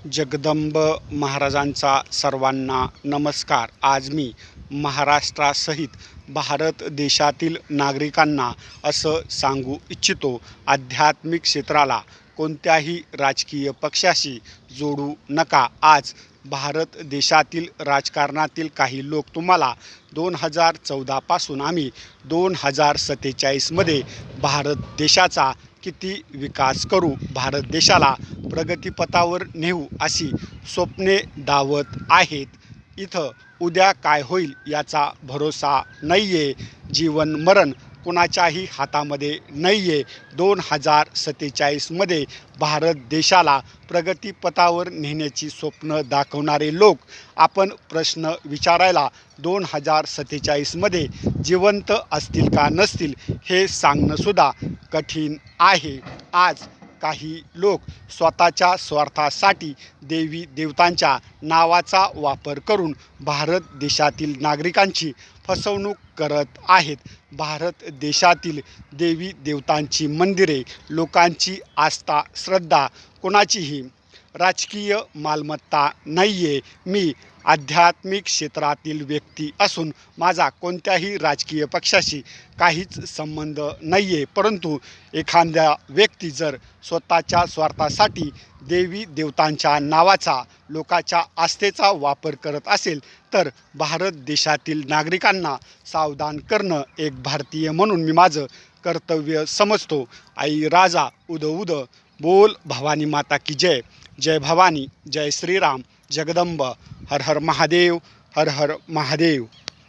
जगदंब महाराजांचा सर्वांना नमस्कार। आज मी महाराष्ट्रासहित भारत देशातील नागरिकांना असं सांगू इच्छितो, आध्यात्मिक क्षेत्राला कोणत्याही राजकीय पक्षाशी जोडू नका। आज भारत देशातील राजकारणातील काही लोक तुम्हाला 2014 पासून आम्ही 2047मध्ये भारत देशाचा किती विकास करू, भारत देशाला प्रगतीपथावर नेऊ अशी स्वप्ने दावत आहेत। इथं उद्या काय होईल याचा भरोसा नाही आहे। जीवन मरण कुणाच्याही हातामध्ये नाही आहे। 2047मध्ये भारत देशाला प्रगतीपथावर नेण्याची स्वप्न दाखवणारे लोक आपण प्रश्न विचारायला 2047मध्ये जिवंत असतील का नसतील हे सांगणंसुद्धा कठीण आहे। आज काही लोक स्वतःच्या स्वार्थासाठी देवी देवतांच्या नावाचा वापर करून भारत देशातील नागरिकांची फसवणूक करत आहेत। भारत देशातील देवी देवतांची मंदिरे लोकांची आस्था श्रद्धा कोणाचीही राजकीय मालमत्ता नाही आहे। मी आध्यात्मिक क्षेत्रातील व्यक्ती असून माझा कोणत्याही राजकीय पक्षाशी काहीच संबंध नाही आहे, परंतु एखाद्या व्यक्ती जर स्वतःच्या स्वार्थासाठी देवी देवतांच्या नावाचा लोकांच्या आस्थेचा वापर करत असेल तर भारत देशातील नागरिकांना सावधान करणं एक भारतीय म्हणून मी माझं कर्तव्य समजतो। आई राजा उद उद बोल भवानी माता की जय। जय भवानी, जय श्रीराम, जगदंब, हर हर महादेव, हर हर महादेव।